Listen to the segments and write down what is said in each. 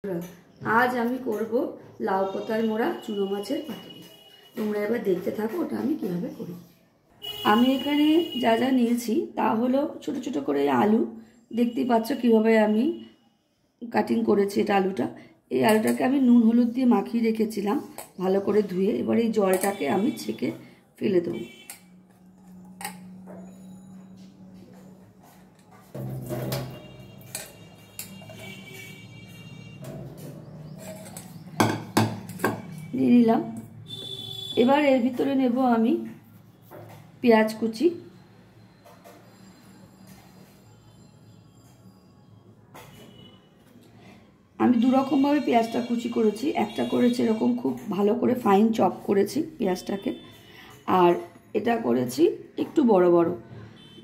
आज आमी करब लाउ पाताय मोड़ा चुनो माछेर पाতুरी। तोमरा एबार देखते थाको ओटा आमी किभाबे करी। आमी एखाने जा जा नियेछि ता हलो छोटो छोटो करे आलू, देखतेई पाচ্ছ किभाबे आमी काटिंग करेछि एटा आलूटा। এই আলুটাকে আমি নুন হলুদ দিয়ে মাখিয়ে রেখেছিলাম ভালো করে ধুয়ে। এবার এই জলটাকে আমি ছেঁকে ফেলে দেব। দিয়ে নিলাম। এবার এর ভিতরে নেব আমি পেঁয়াজ কুচি, আমি দু রকম ভাবে পেঁয়াজটা কুচি করেছি। একটা করেছি এরকম খুব ভালো করে ফাইন চপ করেছি পেঁয়াজটাকে, আর এটা করেছি একটু বড় বড়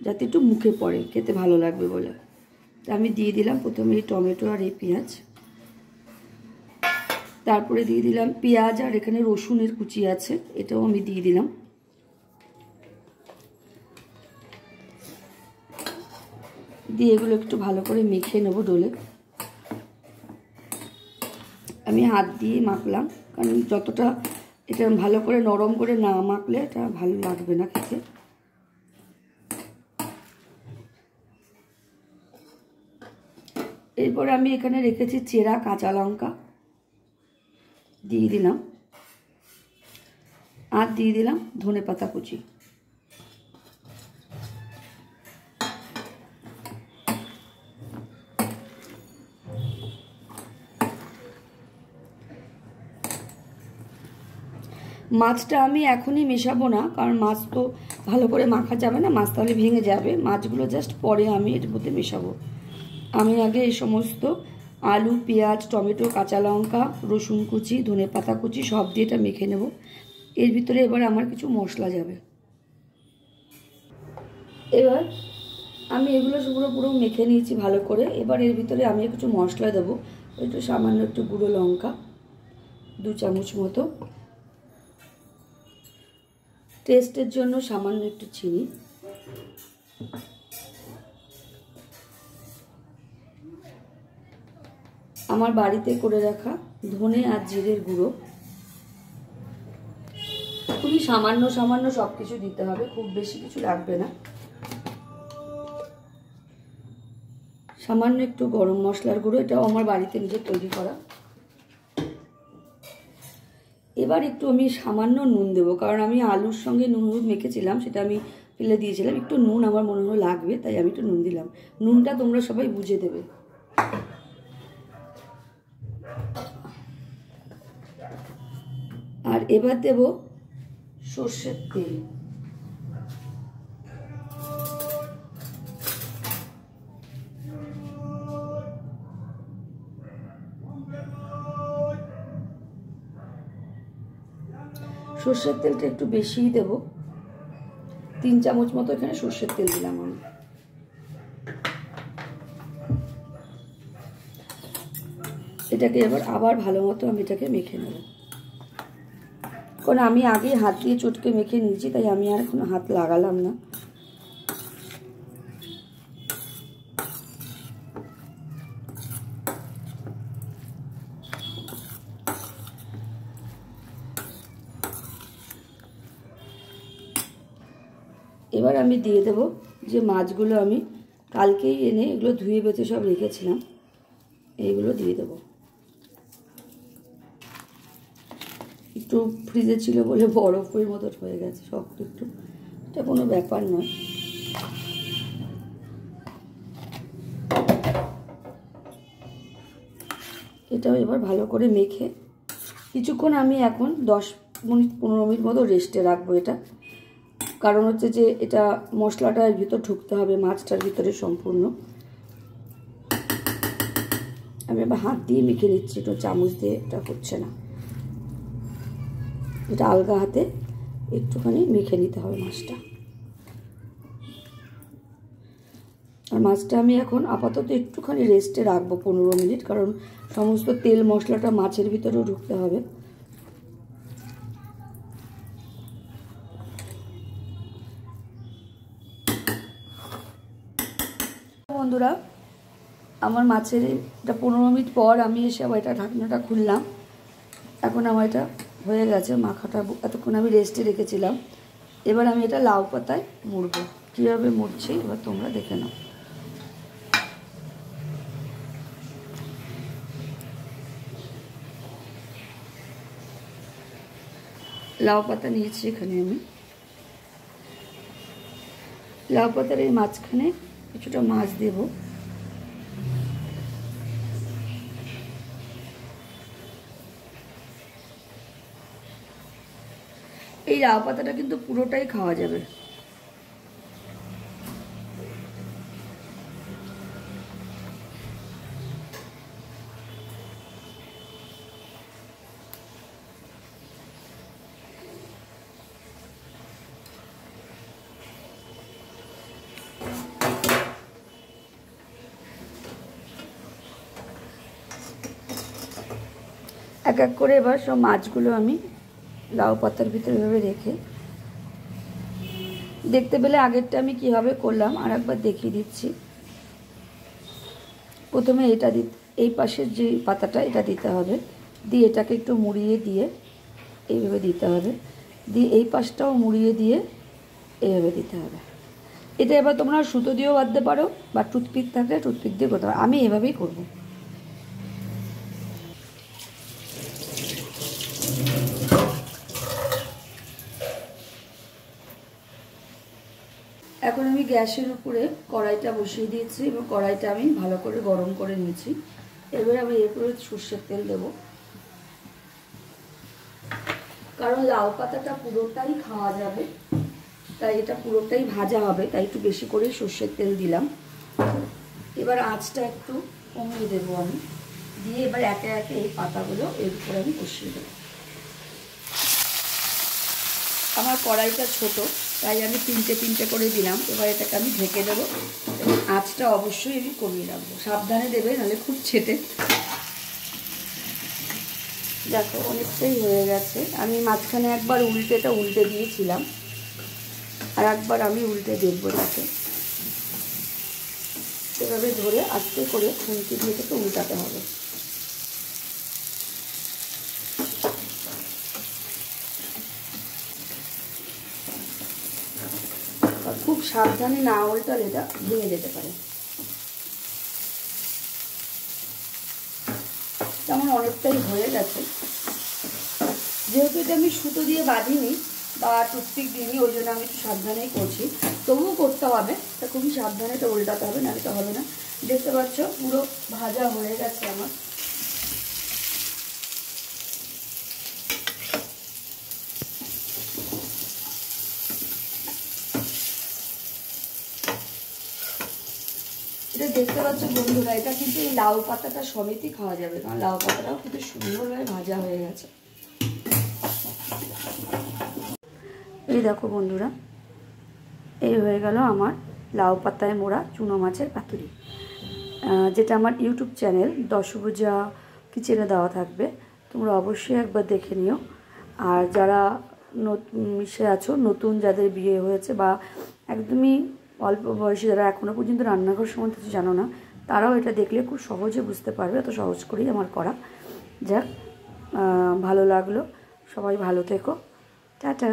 যাতে একটু মুখে পড়ে খেতে ভালো লাগবে বলে। আমি দিয়ে দিলাম প্রথমে এই টমেটো আর এই পেঁয়াজ, তারপরে দিয়ে দিলাম পেঁয়াজ আর এখানে রসুনের কুচি আছে এটাও আমি দিয়ে দিলাম। দিয়ে এগুলো একটু ভালো করে মেখে নেব ডোলে। আমি হাত দিয়ে মাখলাম কারণ যতটা এটা ভালো করে নরম করে না মাখলে এটা ভালো লাগবে না খেতে। এরপর আমি এখানে রেখেছি চেরা কাঁচা লঙ্কা দিয়ে দিলাম, আর দিয়ে দিলাম ধনেপাতা কুচি। মাছটা আমি এখনই মেশাবো না কারণ মাছ তো ভালো করে মাখা যাবে না, মাছ তাহলে ভেঙে যাবে। মাছগুলো জাস্ট পরে আমি এর মধ্যে মেশাবো। আমি আগে এই সমস্ত আলু, পেঁয়াজ, টমেটো, কাঁচা লঙ্কা, রসুন কুচি, ধনেপাতা কুচি সব দিয়ে এটা মেখে নেব। এর ভিতরে এবার আমার কিছু মশলা যাবে। এবার আমি এগুলো পুরো মেখে নিয়েছি ভালো করে। এবার এর ভিতরে আমি কিছু মশলা দেবো। একটু সামান্য একটু গুঁড়ো লঙ্কা 2 চামচ মতো, টেস্টের জন্য সামান্য একটু চিনি, আমার বাড়িতে করে রাখা ধনে আর জিরের গুঁড়ো। খুবই সামান্য সামান্য সবকিছু দিতে হবে, খুব বেশি কিছু লাগবে না। সামান্য একটু গরম মশলার গুঁড়ো, এটাও আমার বাড়িতে নিজে তৈরি করা। এবার একটু আমি সামান্য নুন দেবো কারণ আমি আলুর সঙ্গে নুন হলুদ মেখেছিলাম, সেটা আমি ফেলে দিয়েছিলাম। একটু নুন আমার মনে হলো লাগবে তাই আমি একটু নুন দিলাম। নুনটা তোমরা সবাই বুঝে দেবে। আর এবার দেব সর্ষের তেল। সর্ষের তেলটা একটু বেশিই দেব, 3 চামচ মতো এখানে সর্ষের তেল দিলাম আমি। এটাকে এবার আবার ভালো মতো আমি এটাকে মেখে নেব। কারণ আমি আগে হাত দিয়ে চটকে মেখে নিয়েছি তাই আমি আর এখন হাত লাগালাম না। এবার আমি দিয়ে দেব যে মাছগুলো আমি কালকেই এনে এগুলো ধুয়ে বেছে সব রেখেছিলাম, এইগুলো দিয়ে দেব। একটু ফ্রিজে ছিল বলে বরফের মতো হয়ে গেছে শক্ত একটু, এটা কোনো ব্যাপার নয়। এটাও এবার ভালো করে মেখে কিছুক্ষণ আমি এখন 10 মিনিট 15 মিনিট মতো রেস্টে রাখবো এটা। কারণ হচ্ছে যে এটা মশলাটা এর ভিতর ঢুকতে হবে মাছটার ভিতরে সম্পূর্ণ। আমি এবার হাত দিয়ে মেখে নিচ্ছি, একটু চামচ দিয়ে এটা হচ্ছে না, এটা আলগা হাতে একটুখানি মেখে নিতে হবে মাছটা। আর মাছটা আমি এখন আপাতত একটুখানি রেস্টে রাখবো 15 মিনিট, কারণ সমস্ত তেল মশলাটা মাছের ভিতরেও ঢুকতে হবে। বন্ধুরা আমার মাছের এটা 15 মিনিট পর আমি এসে আবার এটা ঢাকনাটা খুললাম। এখন আমার এটা হয়ে গেছে, মাখাটা এতক্ষণ আমি রেস্টে রেখেছিলাম। এবার আমি এটা লাউ পাতায় মুড়বো। কীভাবে মুড়ছি এবার তোমরা দেখে নাও। লাউ পাতা নিয়েছি এখানে আমি। লাউ পাতার এই মাঝখানে কিছুটা মাছ দেব। এই লাউ পাতাটা কিন্তু পুরোটাই খাওয়া যাবে। এক এক করে এবার সব মাছগুলো আমি লাউ পাতার ভিতরে এভাবে রেখে, দেখতে পেলে আগেরটা আমি কিভাবে করলাম আর একবার দেখিয়ে দিচ্ছি। প্রথমে এটা এই পাশের যে পাতাটা এটা দিতে হবে, দিয়ে এটাকে একটু মুড়িয়ে দিয়ে এইভাবে দিতে হবে, দিয়ে এই পাশটাও মুড়িয়ে দিয়ে এইভাবে দিতে হবে। এটা এবার তোমরা সুতো দিয়েও বাঁধতে পারো বা টুথপিক থাকলে টুথপিক দিয়ে করতে পারো। আমি এভাবেই করব। এখন আমি গ্যাসের উপরে কড়াইটা বসিয়ে দিয়েছি এবং কড়াইটা আমি ভালো করে গরম করে নিয়েছি। এবার আমি এরপরে সর্ষের তেল দেব, কারণ লাউ পাতাটা পুরোটাই খাওয়া যাবে, তাই এটা পুরোটাই ভাজা হবে, তাই একটু বেশি করে সর্ষের তেল দিলাম। এবার আঁচটা একটু কমিয়ে দেবো আমি, দিয়ে এবার একে একে এই পাতাগুলো এর উপরে আমি বসিয়ে দেবো। আমার কড়াইটা ছোট, তাই আমি তিনটে করে দিলাম। এবার এটাকে আমি ঢেকে দেবো। আঁচটা অবশ্যই আমি কমিয়ে রাখবো, সাবধানে দেবে, নাহলে খুব ছেটে। দেখো অনেকটাই হয়ে গেছে। আমি মাঝখানে একবার উল্টে দিয়েছিলাম, আর একবার আমি উল্টে দেখবো। তাকে এভাবে ধরে আস্তে করে খুন্তি দিয়ে থেকে উল্টাতে হবে। খুব সাবধানে না উল্টালে এটা ভেঙে যেতে পারে। তেমন অনেকটাই হয়ে গেছে। যেহেতু এটা আমি সুতো দিয়ে বাঁধিনি বা টুথপিক দিইনি, ওই জন্য আমি একটু সাবধানেই করছি। তবুও করতে হবে, তা খুবই সাবধানে এটা উল্টাতে হবে, নাহলে তো হবে না। দেখতে পাচ্ছ পুরো ভাজা হয়ে গেছে আমার। এটা দেখতে পাচ্ছ বন্ধুরা, এটা কিন্তু এই লাউ পাতাটা সমেতই খাওয়া যাবে, কারণ লাউ পাতাটাও কিন্তু সুন্দরভাবে ভাজা হয়ে গেছে। এই দেখো বন্ধুরা, এই হয়ে গেল আমার লাউ পাতায় মোড়া চুনো মাছের পাতুরি, যেটা আমার ইউটিউব চ্যানেল দশভুজা কিচেনে দেওয়া থাকবে। তোমরা অবশ্যই একবার দেখে নিও। আর যারা মিশে আছো, নতুন যাদের বিয়ে হয়েছে বা একদমই অল্প বয়সী, যারা এখনও পর্যন্ত রান্নাঘর সম্বন্ধে কিছু জানো না, তারাও এটা দেখলে খুব সহজে বুঝতে পারবে। এত সহজ করেই আমার করা। যাক, ভালো লাগলো। সবাই ভালো থেকো। টাটা।